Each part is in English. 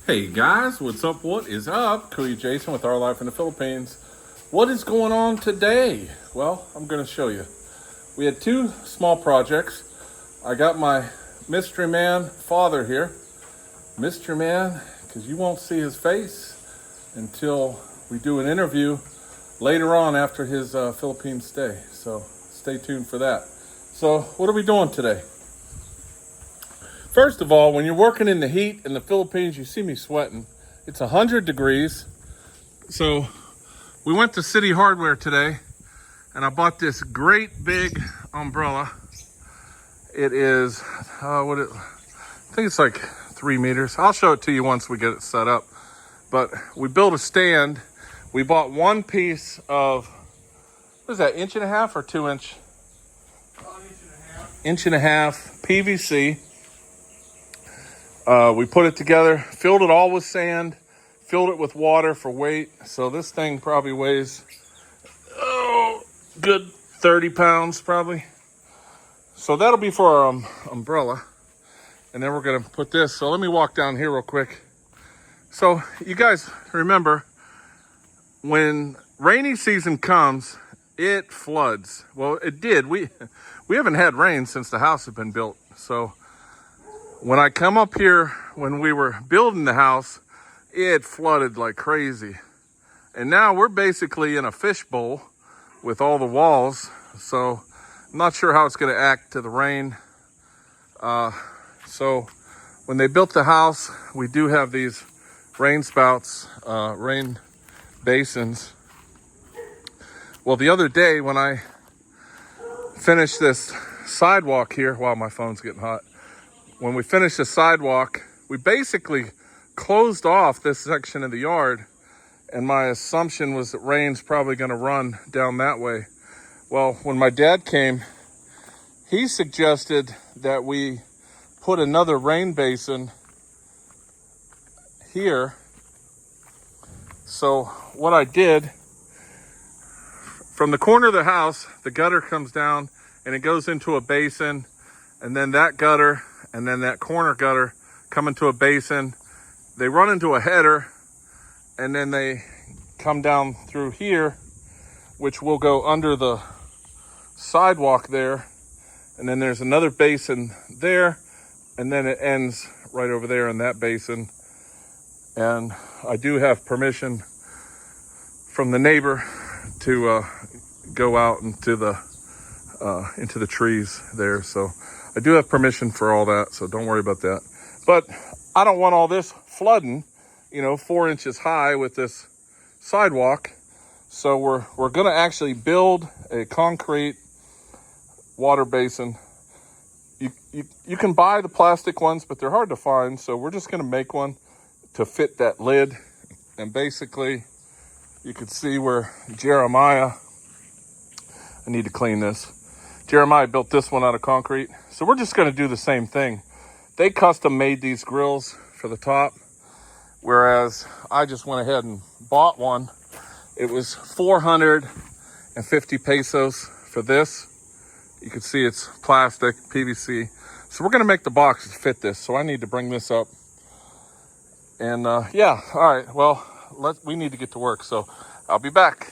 Hey guys, what's up? What is up? Kuya Jason with Our Life in the Philippines. What is going on today? Well, I'm going to show you. We had two small projects. I got my mystery man father here. Mystery man, because you won't see his face until we do an interview later on after his Philippine stay. So stay tuned for that. So what are we doing today? First of all, when you're working in the heat in the Philippines, you see me sweating. It's 100 degrees. So we went to CitiHardware today and I bought this great big umbrella. It is, I think it's like 3 meters. I'll show it to you once we get it set up. But we built a stand. We bought one piece of, what is that, 1.5 or 2 inch? 1.5 PVC. We put it together, filled it all with sand, filled it with water for weight. So this thing probably weighs, good 30 pounds probably. So that'll be for our umbrella. And then we're gonna put this. So let me walk down here real quick. So you guys remember, when rainy season comes, it floods. Well, it did. We haven't had rain since the house has been built. So when I come up here, when we were building the house, it flooded like crazy. And now we're basically in a fishbowl with all the walls. So I'm not sure how it's gonna act to the rain. So when they built the house, we do have these rain spouts, rain basins. Well, the other day when I finished this sidewalk here, wow, my phone's getting hot. When we finished the sidewalk, we basically closed off this section of the yard, and my assumption was that rain's probably gonna run down that way. Well, when my dad came, he suggested that we put another rain basin here. So what I did, from the corner of the house, the gutter comes down and it goes into a basin, and then that gutter and then that corner gutter come into a basin. They run into a header, and then they come down through here, which will go under the sidewalk there. And then there's another basin there, and then it ends right over there in that basin. And I do have permission from the neighbor to go out into the trees there. So I do have permission for all that, so don't worry about that. But I don't want all this flooding, 4 inches high with this sidewalk. So we're gonna actually build a concrete water basin. You can buy the plastic ones, but they're hard to find. So we're just gonna make one to fit that lid. And basically, you can see where Jeremiah, I need to clean this. Jeremiah built this one out of concrete. So we're just gonna do the same thing. They custom made these grills for the top, whereas I just went ahead and bought one. It was 450 pesos for this. You can see it's plastic, PVC. So we're gonna make the boxes fit this. So I need to bring this up. And yeah, all right, well, we need to get to work. So I'll be back.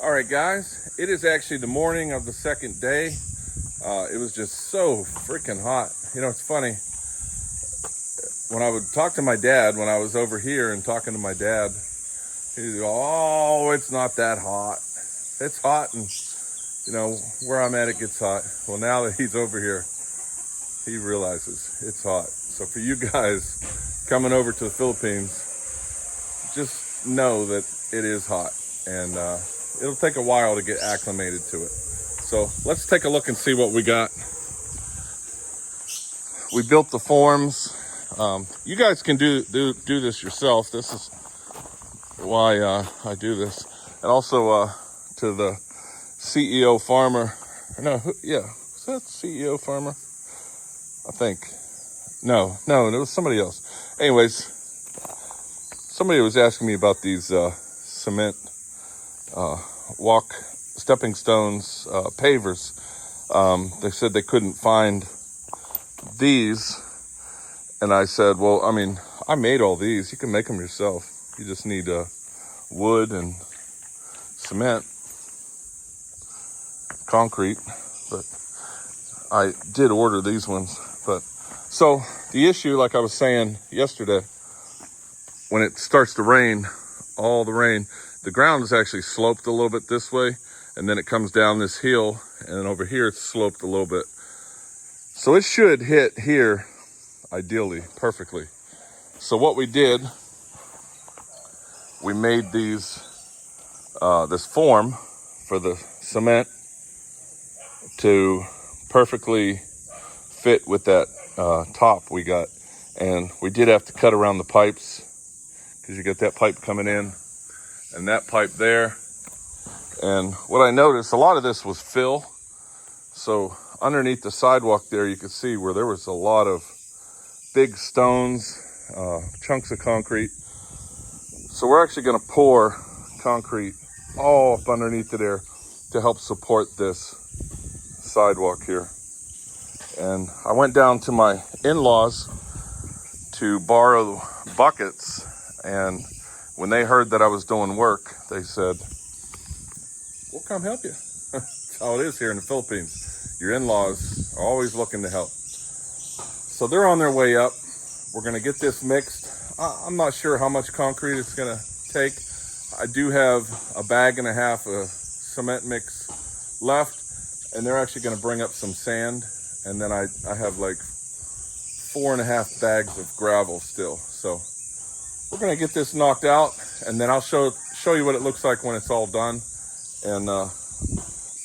All right, guys, it is actually the morning of the second day. It was just so freaking hot. It's funny. When I would talk to my dad, when I was over here and talking to my dad, he'd go, oh, it's not that hot. It's hot, and, where I'm at, it gets hot. Well, now that he's over here, he realizes it's hot. So for you guys coming over to the Philippines, just know that it is hot. And it'll take a while to get acclimated to it. So let's take a look and see what we got. We built the forms. You guys can do this yourself. This is why I do this. And also to the CEO farmer. No, yeah, is that CEO farmer? I think. No, it was somebody else. Anyways, somebody was asking me about these cement stepping stones, pavers. They said they couldn't find these. And I said, well, I made all these. You can make them yourself. You just need wood and cement, concrete, but I did order these ones. But so the issue, like I was saying yesterday, when it starts to rain, all the rain, the ground is actually sloped a little bit this way, and then it comes down this hill, and then over here it's sloped a little bit. So it should hit here, ideally, perfectly. So what we did, we made these, this form for the cement to perfectly fit with that top we got. And we did have to cut around the pipes because you got that pipe coming in and that pipe there. And what I noticed, a lot of this was fill. So underneath the sidewalk there, you could see where there was a lot of big stones, chunks of concrete. So we're actually gonna pour concrete all up underneath it there to help support this sidewalk here. And I went down to my in-laws to borrow buckets, and when they heard that I was doing work, they said, we'll come help you. That's how it is here in the Philippines. Your in-laws are always looking to help. So they're on their way up. We're gonna get this mixed. I'm not sure how much concrete it's gonna take. I do have a bag and a half of cement mix left, and they're actually gonna bring up some sand. And then I have like 4.5 bags of gravel still. So we're gonna get this knocked out, and then I'll show you what it looks like when it's all done. And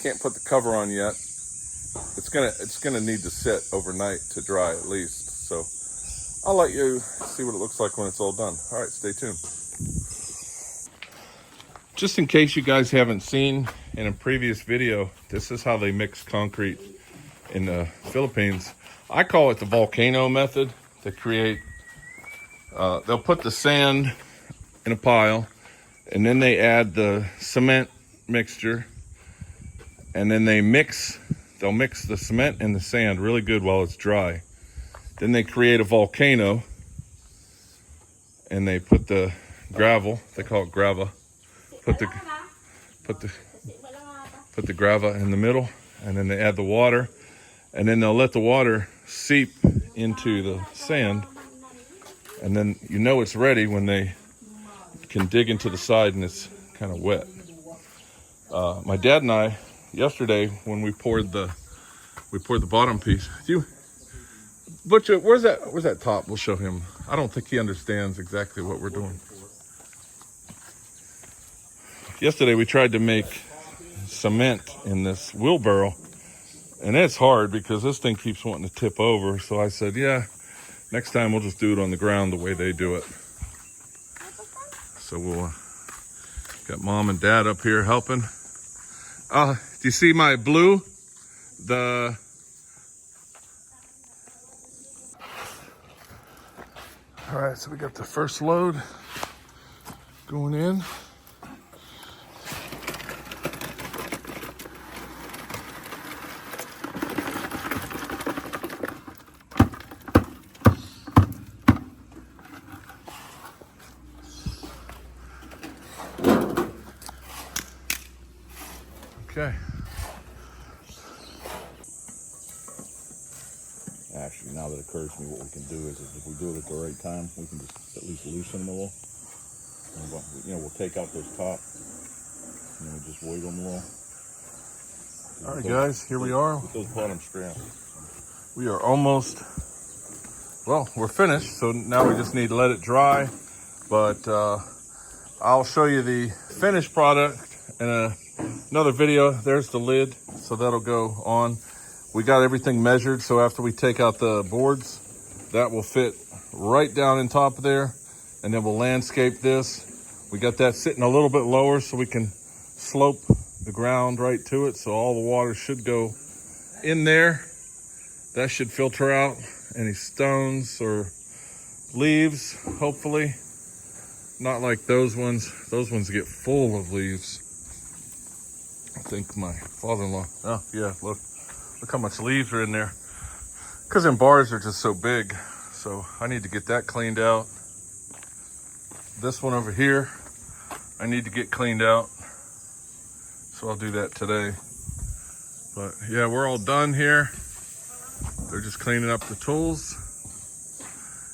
can't put the cover on yet. It's gonna need to sit overnight to dry at least. So I'll let you see what it looks like when it's all done. All right, stay tuned. Just in case you guys haven't seen in a previous video, this is how they mix concrete in the Philippines. I call it the Volcano Method. They create, they'll put the sand in a pile, and then they add the cement mixture, and then they'll mix the cement and the sand really good while it's dry. Then they create a volcano, and they put the gravel, they call it grava, put the grava in the middle, and then they add the water, and then they'll let the water seep into the sand, and then you know it's ready when they can dig into the side and it's kind of wet. My dad and I, yesterday, when we poured the bottom piece. Butcher, where's that top? We'll show him. I don't think he understands exactly what we're doing. Yesterday we tried to make cement in this wheelbarrow, and it's hard because this thing keeps wanting to tip over. So I said, yeah, next time we'll just do it on the ground the way they do it. So we'll got mom and dad up here helping. Do you see my blue? All right, so we got the first load going in. Okay. Actually, now that it occurs to me, what we can do is if we do it at the right time, we can just at least loosen them a little. And we'll take out those top, and then we just wiggle them a little. All right, guys, here we are. With those bottom straps. We are almost, well, we're finished. So now we just need to let it dry. But I'll show you the finished product in another video. There's the lid, so that'll go on. We got everything measured, so after we take out the boards, that will fit right down in top of there, and then we'll landscape this. We got that sitting a little bit lower so we can slope the ground right to it, so all the water should go in there. That should filter out any stones or leaves, hopefully. Not like those ones. Those ones get full of leaves. I think my father-in-law, oh yeah, look how much leaves are in there. Because them bars are just so big. So I need to get that cleaned out. this one over here, I need to get cleaned out. So I'll do that today. But yeah, we're all done here. They're just cleaning up the tools.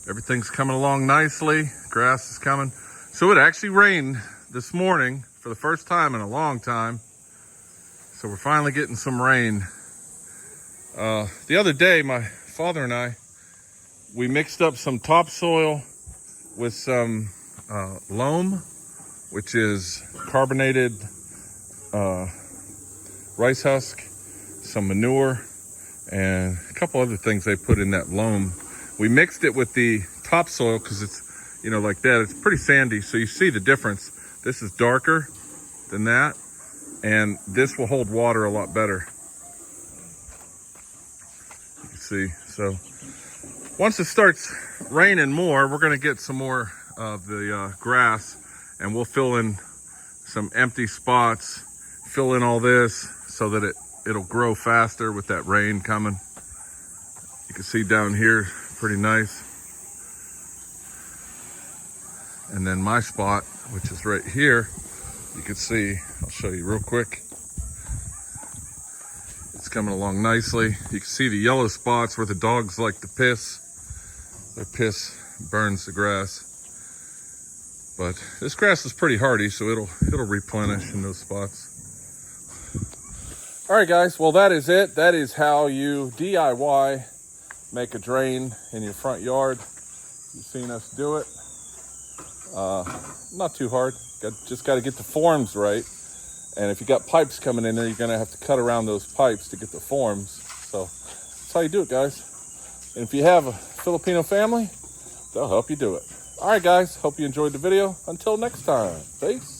Everything's coming along nicely. Grass is coming. So it actually rained this morning for the first time in a long time. So we're finally getting some rain. The other day, my father and I, we mixed up some topsoil with some loam, which is carbonated rice husk, some manure, and a couple other things they put in that loam. We mixed it with the topsoil because it's, you know, like that. It's pretty sandy, so you see the difference. This is darker than that, and this will hold water a lot better. You can see. So once it starts raining more, we're going to get some more of the grass, and we'll fill in some empty spots, fill in all this so that it'll grow faster with that rain coming. You can see down here, pretty nice. And then my spot, which is right here, you can see, I'll show you real quick. It's coming along nicely. You can see the yellow spots where the dogs like to piss. Their piss burns the grass. But this grass is pretty hardy, so it'll replenish in those spots. All right, guys, well, that is it. That is how you DIY make a drain in your front yard. You've seen us do it. Not too hard. Just got to get the forms right. And if you got pipes coming in there, you're going to have to cut around those pipes to get the forms. So that's how you do it, guys. And if you have a Filipino family, they'll help you do it. All right, guys. Hope you enjoyed the video. Until next time. Peace.